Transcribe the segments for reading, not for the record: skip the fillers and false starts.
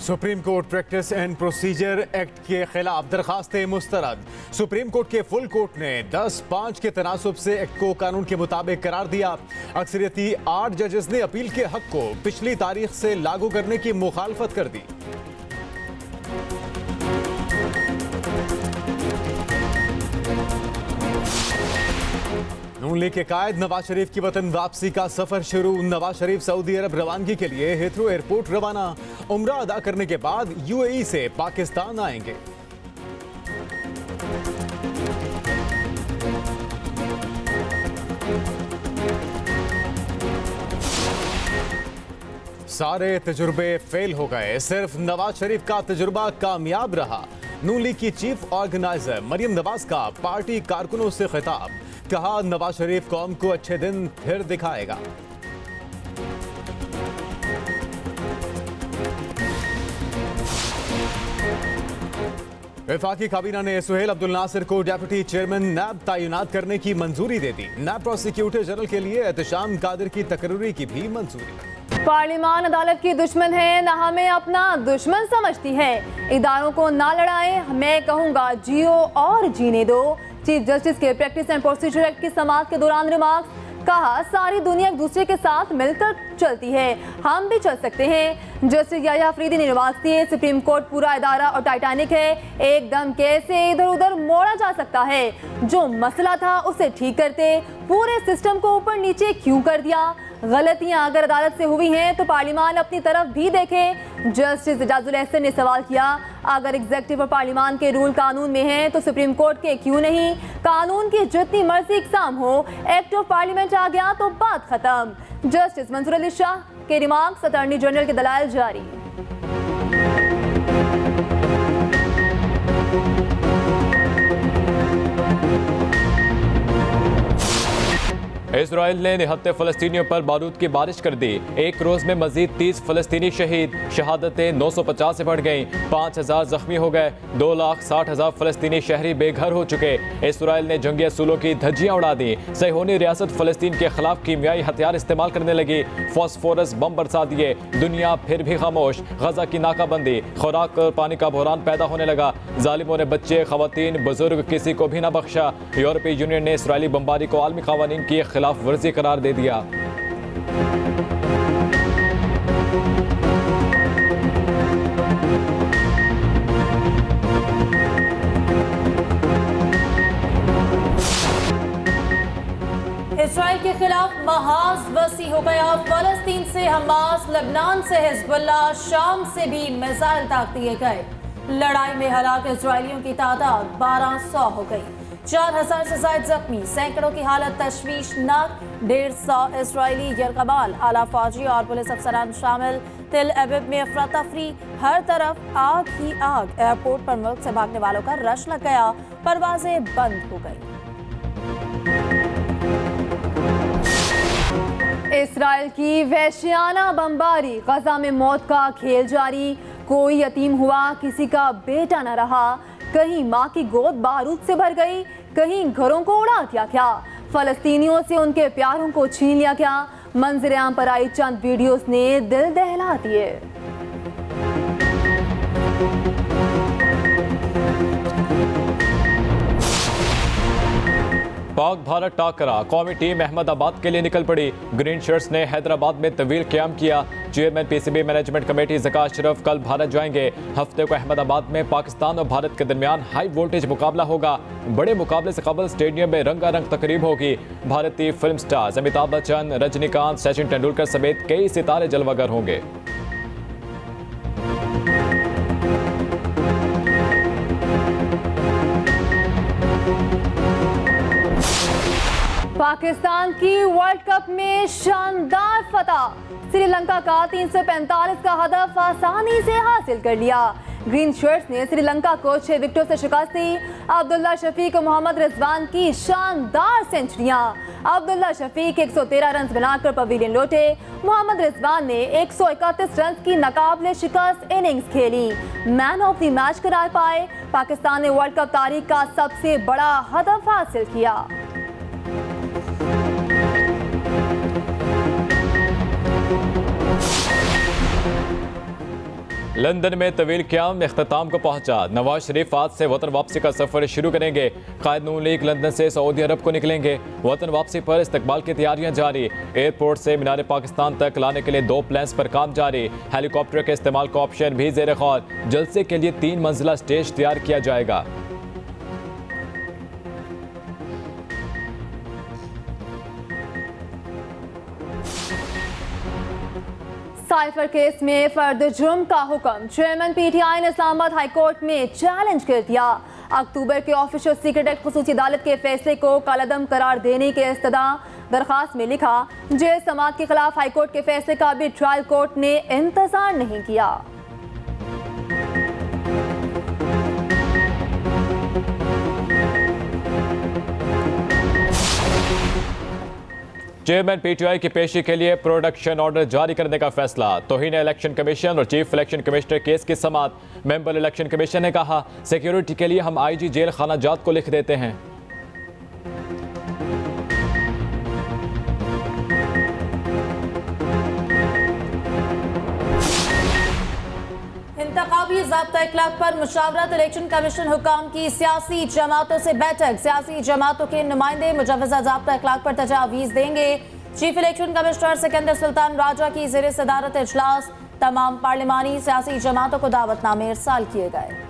Supreme court practice and procedure act के खिलाफ दरखास्तें मुस्तरद। Supreme court के फुल कोर्ट ने 10-5 के तनासुब से एक्ट को कानून के मुताबिक करार दिया। अक्सरियती 8 जजेस ने अपील के हक को पिछली तारीख से लागू करने की मुखालफत कर दी। नून लीग के कायद नवाज शरीफ की वतन वापसी का सफर शुरू। नवाज शरीफ सऊदी अरब रवानगी के लिए हिथ्रो एयरपोर्ट रवाना। उम्रा अदा करने के बाद यूएई से पाकिस्तान आएंगे। सारे तजुर्बे फेल हो गए, सिर्फ नवाज शरीफ का तजुर्बा कामयाब रहा। नून लीग की चीफ ऑर्गेनाइजर मरियम नवाज का पार्टी कारकुनों से खिताब। कहा, नवाज शरीफ कौम को अच्छे दिन फिर दिखाएगा। वफाकी काबीना ने सुहेल अब्दुल नासिर को डेप्यूटी चेयरमैन नैब तैनात करने की मंजूरी दे दी। नैब प्रोसिक्यूटर जनरल के लिए एहतशाम कादिर की तकर्री की भी मंजूरी। पार्लिमान अदालत की दुश्मन है, न हमें अपना दुश्मन समझती है। इदारों को ना लड़ाएं, मैं कहूँगा जियो और जीने दो। चीफ जस्टिस के प्रैक्टिस एंड प्रोसीजर एक्ट की समाअत के दौरान रिमार्क्स। कहा, सारी दुनिया एक दूसरे के साथ मिलकर चलती है, हम भी चल सकते हैं। जस्टिस याह्या अफरीदी ने रिमार्क्स दिए, सुप्रीम कोर्ट पूरा इदारा और टाइटैनिक है, एकदम कैसे इधर उधर मोड़ा जा सकता है। जो मसला था उसे ठीक करते, पूरे सिस्टम को ऊपर नीचे क्यों कर दिया। गलतियां अगर अदालत से हुई हैं तो पार्लिमान अपनी तरफ भी देखे। जस्टिस एजाजुल एहसन ने सवाल किया, अगर एग्जीक्यूटिव और पार्लिमान के रूल कानून में हैं तो सुप्रीम कोर्ट के क्यों नहीं। कानून की जितनी मर्जी इकसाम हो, एक्ट ऑफ पार्लियामेंट आ गया तो बात खत्म। जस्टिस मंसूर अली शाह के रिमार्क्स, अटॉर्नी जनरल के दलाइल जारी। इजराइल ने निहत्ते फ़लस्तीनियों पर बारूद की बारिश कर दी। एक रोज़ में मजीद 30 फ़लस्तीनी शहीद। शहादतें 950 से बढ़ गईं। 5000 जख्मी हो गए। 2,60,000 फ़लस्तीनी शहरी बेघर हो चुके। इजराइल ने जंगी असूलों की धज्जियां उड़ा दी। सहीहोनी रियासत फ़लस्तीन के खिलाफ कीमियाई हथियार इस्तेमाल करने लगी। फॉस्फोरस बम बरसा दिए। दुनिया फिर भी खामोश। गजा की नाकाबंदी, खुराक और पानी का बहरान पैदा होने लगा। जालिमों ने बच्चे, खवातीन, बुजुर्ग किसी को भी न बख्शा। यूरोपीय यूनियन ने इसराइली बमबारी को आलमी कानून की खिलाफ वर्जी करार दे दिया। इसराइल के खिलाफ महाज वसी हो गया। फलस्तीन से हमास, लेबनान से हिजबुल्लाह, शाम से भी मिसाइल दाग दिए गए। लड़ाई में हलाक इजरायलियों की तादाद 1200 हो गई। 4000 से ज्यादा जख्मी, सैकड़ों की हालत तशवीशनाक। 150 इसराइली यरगबाल, आला फौजी और पुलिस अफसरान शामिल। तिल अबीब में अफरा तफरी, हर तरफ आग ही आग। एयरपोर्ट पर मुल्क से भागने वालों का रश लग गया, परवाजें बंद हो गई। इसराइल की वहशियाना बमबारी, गजा में मौत का खेल जारी। कोई यतीम हुआ, किसी का बेटा न रहा। कहीं माँ की गोद बारूद से भर गई, कहीं घरों को उड़ा दिया क्या। फलस्तीनियों से उनके प्यारों को छीन लिया क्या। मंजर आम पर आई चंद वीडियोस ने दिल दहला दिए। पाक भारत टाकरा, कौमी टीम अहमदाबाद के लिए निकल पड़ी। ग्रीन शर्ट्स ने हैदराबाद में तवील क़याम किया। Chairman PCB management committee Zaka Ashraf कल भारत जाएंगे। हफ्ते को अहमदाबाद में पाकिस्तान और भारत के दरमियान हाई वोल्टेज मुकाबला होगा। बड़े मुकाबले से कबल स्टेडियम में रंगारंग तकरीब होगी। भारतीय फिल्म स्टार्स अमिताभ बच्चन, रजनीकांत, सचिन तेंदुलकर समेत कई सितारे जलवागर होंगे। पाकिस्तान की वर्ल्ड कप में शानदार फतह। श्रीलंका का 345 का हदफ आसानी से हासिल कर लिया। ग्रीन शर्ट्स ने श्रीलंका को 6 विकेटों से शिकस्त दी। अब्दुल्ला शफीक और मोहम्मद रिजवान की शानदार सेंचुरियां। अब्दुल्ला शफीक 113 रन बनाकर पवेलियन लौटे। मोहम्मद रिजवान ने 131 रन की नाकाबिले शिकस्त इनिंग्स खेली। मैन ऑफ द मैच करार पाए। पाकिस्तान ने वर्ल्ड कप तारीख का सबसे बड़ा हदफ हासिल किया। लंदन में तवील क़याम इख्तिताम को पहुंचा। नवाज शरीफ आज से वतन वापसी का सफर शुरू करेंगे। कायद नून लीग लंदन से सऊदी अरब को निकलेंगे। वतन वापसी पर इस्तकबाल की तैयारियां जारी। एयरपोर्ट से मीनार पाकिस्तान तक लाने के लिए 2 प्लान्स पर काम जारी। हेलीकॉप्टर के इस्तेमाल का ऑप्शन भी ज़ेर गौर। जलसे के लिए 3 मंजिला स्टेज तैयार किया जाएगा। साइफर केस में फर्द जुर्म का हुक्म चेयरमैन पीटीआई ने इस्लामाबाद हाई कोर्ट में चैलेंज कर दिया। अक्टूबर के ऑफिशियल सीक्रेट एक्ट खुसूसी अदालत के फैसले को कलअदम करार देने के इस्तदा दरखास्त में लिखा। जेल समात के खिलाफ हाई कोर्ट के फैसले का भी ट्रायल कोर्ट ने इंतजार नहीं किया। चेयरमैन पीटीआई की पेशी के लिए प्रोडक्शन ऑर्डर जारी करने का फैसला। तौहीन इलेक्शन कमीशन और चीफ इलेक्शन कमिश्नर केस की समात। मेंबर इलेक्शन कमीशन ने कहा, सिक्योरिटी के लिए हम आईजी जेल खाना जात को लिख देते हैं। इंतखाबी ज़ाब्ता इखलाक पर मुशावरत। इलेक्शन कमीशन हुकाम की सियासी जमातों से बैठक। सियासी जमातों के नुमाइंदे मुजवजा ज़ाब्ता इखलाक पर तजावीज़ देंगे। Chief election commissioner Sikandar Sultan Raja की ज़ेर सदारत इजलास। तमाम पार्लिमानी सियासी जमातों को दावतनामे इरसाल किए गए।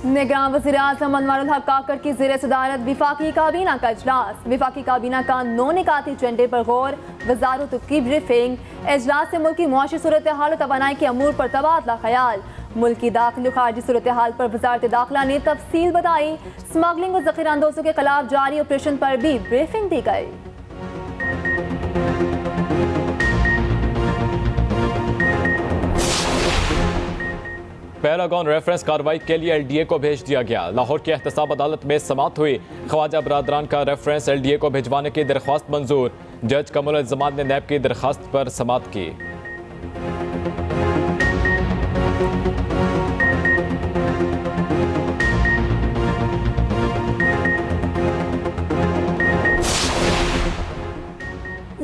निगरान वज़ीर आज़म अनवारुल हक काकड़ की ज़ेर सदारत विफाकी काबीना का इजलास। विफाकी काबीना का 9 निकाती एजेंडे पर गौर। वज़ारतों की ब्रीफिंग। इजलास से मुल्क की मुआशी सूरत हाल तवानाई के अमूर पर तबादला ख्याल। मुल्क की दाखिली खारजी सूरत हाल पर वज़ारत दाखिला ने तफसील बताई। स्मगलिंग और ज़ख़ीरा अंदोज़ों के खिलाफ जारी ऑपरेशन पर भी ब्रीफिंग दी गई। पैरागॉन रेफरेंस कार्रवाई के लिए एलडीए को भेज दिया गया। लाहौर की एहतसाब अदालत में समाअत हुई। ख्वाजा बरादरान का रेफरेंस एलडीए को भिजवाने की दरख्वास्त मंजूर। जज कमरुल ज़मान ने नैब की दरख्वास्त पर समाअत की।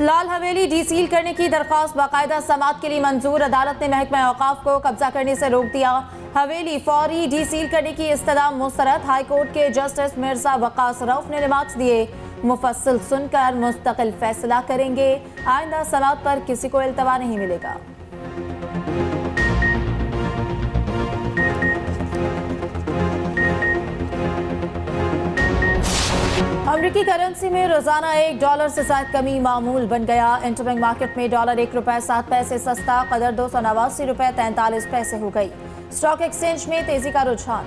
लाल हवेली डीसील करने की दरख्वास्त बाकायदा समाअत के लिए मंजूर। अदालत ने महकमा औकाफ को कब्जा करने से रोक दिया। हवेली फौरी डीसील करने की इस्तदा मुस्तरद। हाई कोर्ट के जस्टिस मिर्जा वकास रऊफ ने रिमार्क्स दिए। मुफस्सिल सुनकर मुस्तकिल फैसला करेंगे। आइंदा समाअत पर किसी को इल्तवा नहीं मिलेगा। अमरीकी करेंसी में रोजाना $1 से शायद कमी मामूल बन गया। इंटरबैंक मार्केट में डॉलर ₹1.07 सस्ता कदर $289.43 हो गई। स्टॉक एक्सचेंज में तेजी का रुझान।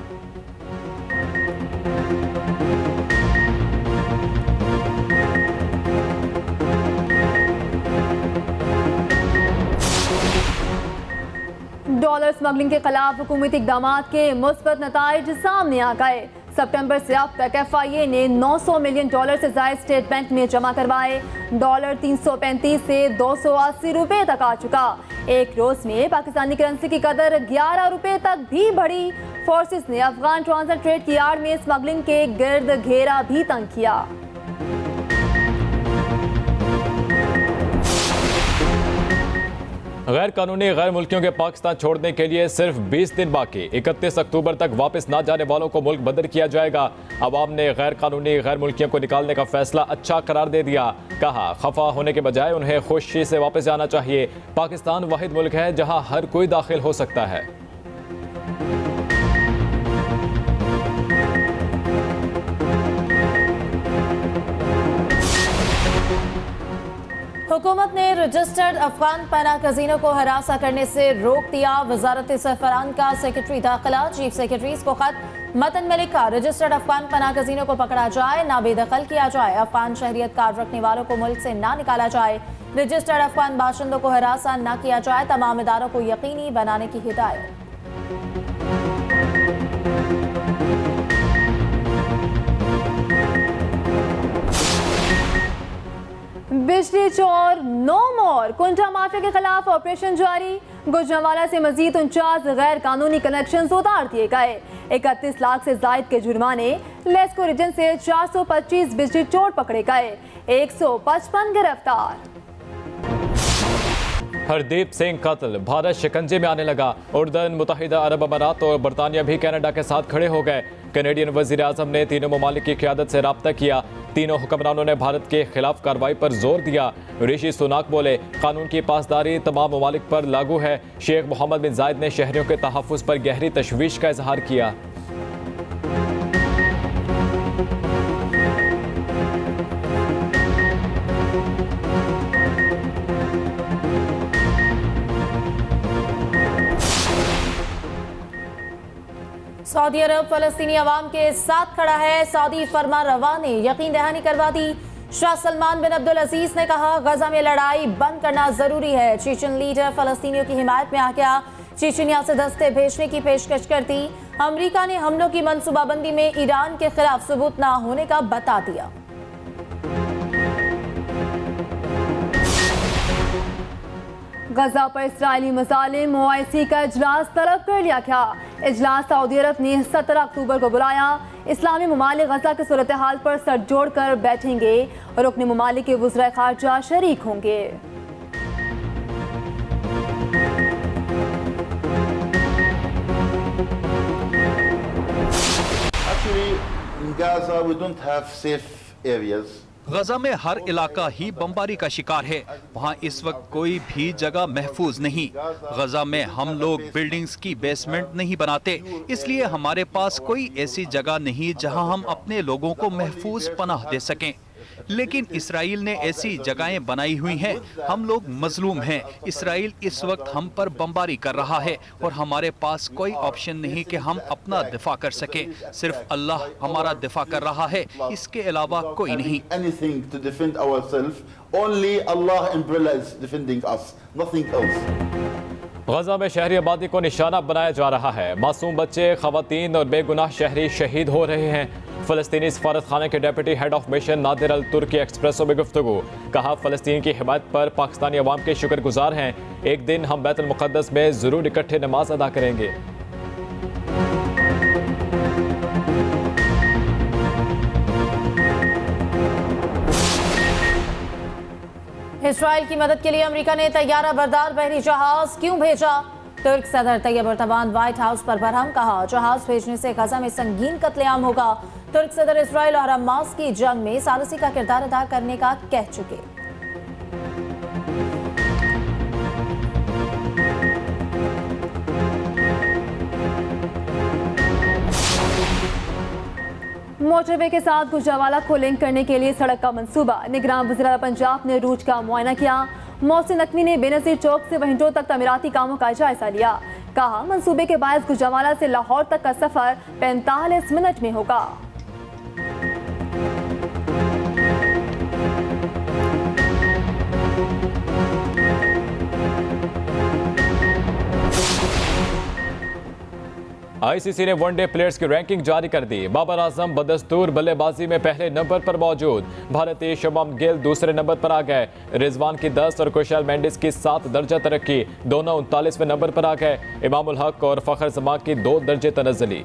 डॉलर स्मगलिंग के खिलाफ हुकूमती इक़दाम के मुस्बत नताइज सामने आ गए। सितंबर से अब तक FIA ने $900 मिलियन से ज़ायद स्टेट बैंक में जमा करवाए। डॉलर 335 से $280 तक आ चुका। एक रोज में पाकिस्तानी करेंसी की कदर ₹11 तक भी बढ़ी। फोर्सेस ने अफगान ट्रांजिट ट्रेड की आड़ में स्मगलिंग के गिर्द घेरा भी तंग किया। गैर कानूनी गैर मुल्कियों के पाकिस्तान छोड़ने के लिए सिर्फ 20 दिन बाकी। 31 अक्टूबर तक वापस ना जाने वालों को मुल्क बदर किया जाएगा। अवाम ने गैर कानूनी गैर मुल्कियों को निकालने का फैसला अच्छा करार दे दिया। कहा, खफा होने के बजाय उन्हें खुशी से वापस जाना चाहिए। पाकिस्तान वाहिद मुल्क है जहां हर कोई दाखिल हो सकता है। हुकूमत ने रजिस्टर्ड अफगान पनाह गज़ीनों को हरासा करने से रोक दिया। वजारत सरफरान का सेक्रेटरी दाखिला चीफ सेक्रेटरीज को खत मतन में लिखा, रजिस्टर्ड अफगान पनाह गज़ीनों को पकड़ा जाए, ना बेदखल किया जाए। अफगान शहरियत कार्ड रखने वालों को मुल्क से ना निकाला जाए। रजिस्टर्ड अफगान बाशिंदों को हरासा ना किया जाए। तमाम इदारों को यकीनी बनाने की हिदायत। बिजली चोर नो मोर। और कुंठा माफिया के खिलाफ ऑपरेशन जारी। गुजरांवाला से मजीद 49 गैर कानूनी कनेक्शन उतार दिए गए। 31 लाख से जायद के जुर्माने। लेस्को रीजन से 425 बिजली चोर पकड़े गए। 155 गिरफ्तार। हरदीप सिंह कत्ल, भारत शिकंजे में आने लगा। उर्दन, मुत्तहिदा अरब अमारात और बरतानिया भी कनाडा के साथ खड़े हो गए। कैनेडियन वजीर आजम ने तीनों ममालिक की क़यादत से रब्ता किया। तीनों हुक्मरानों ने भारत के खिलाफ कार्रवाई पर जोर दिया। ऋषि सुनाक बोले, कानून की पासदारी तमाम ममालिक पर लागू है। शेख मोहम्मद बिन जायद ने शहरियों के तहफ़्फ़ुज़ पर गहरी तशवीश का इजहार किया। सऊदी अरब फलस्तीनी अवाम के साथ खड़ा है। सऊदी फरमा रवा ने यकीन दहानी करवा दी। शाह सलमान बिन अब्दुल अजीज ने कहा, गजा में लड़ाई बंद करना जरूरी है। चेचन लीडर फलस्तीनियों की हिमायत में आ गया। चेचनिया से दस्ते भेजने की पेशकश कर दी। अमेरिका ने हमलों की मनसूबाबंदी में ईरान के खिलाफ सबूत न होने का बता दिया। गजा पर इस्राएली मसालिम OIC का इजलास तलब कर लिया गया। इजलास सऊदी अरब ने 17 अक्टूबर को बुलाया। इस्लामी ममालिक गजा की सूरत हाल पर सर जोड़ कर बैठेंगे। रुकन ममालिक के वज़ीर ख़ारजा शरीक होंगे। Actually, in Gaza we don't have safe areas. गजा में हर इलाका ही बमबारी का शिकार है। वहाँ इस वक्त कोई भी जगह महफूज नहीं। गजा में हम लोग बिल्डिंग्स की बेसमेंट नहीं बनाते, इसलिए हमारे पास कोई ऐसी जगह नहीं जहाँ हम अपने लोगों को महफूज पनाह दे सकें। लेकिन इसराइल ने ऐसी जगहें बनाई हुई हैं। हम लोग मजलूम हैं। इसराइल इस वक्त हम पर बमबारी कर रहा है और हमारे पास कोई ऑप्शन नहीं कि हम अपना दिफा कर सके। सिर्फ अल्लाह हमारा दिफा कर रहा है, इसके अलावा कोई नहीं। Anything to defend ourselves, only Allah umbrella is defending us, nothing else. गजा में शहरी आबादी को निशाना बनाया जा रहा है। मासूम बच्चे, खवातीन और बेगुनाह शहरी शहीद हो रहे हैं। फ़लस्तीनी सफारत खाने के deputy head of mission Nadir Al Turki एक्सप्रेसो में गुफ्तगू। कहा, फ़लस्तीन की हिमायत पर पाकिस्तानी अवाम के शुक्रगुजार हैं। एक दिन हम बैतुल मुक़द्दस में ज़रूर इकट्ठे नमाज अदा करेंगे। इसराइल की मदद के लिए अमेरिका ने तैयारा बरदार बहरी जहाज क्यों भेजा? तुर्क सदर तैयब एर्दोगान व्हाइट हाउस पर बरहम। कहा, जहाज भेजने से गजा में संगीन कत्लेआम होगा। तुर्क सदर इसराइल और हमास की जंग में सालिसी का किरदार अदा करने का कह चुके। मोटरवे के साथ गुजरांवाला को लिंक करने के लिए सड़क का मंसूबा। निगरान वज़ीर पंजाब ने रूट का मुआयना किया। मोहसिन नकवी ने बेनज़ीर चौक से वहिंडो तक तमीराती कामों का जायजा लिया। कहा, मंसूबे के बायस गुजरांवाला से लाहौर तक का सफर 45 मिनट में होगा। ICC ने वनडे प्लेयर्स की रैंकिंग जारी कर दी। बाबर आजम बदस्तूर बल्लेबाजी में पहले नंबर पर मौजूद। भारतीय शुभम गिल दूसरे नंबर पर आ गए। रिजवान की 10 और कुशल मेंडिस की 7 दर्जा तरक्की। दोनों 39वें नंबर पर आ गए। इमामुल हक और फखर जमा की 2 दर्जे तनज़्ज़ुली।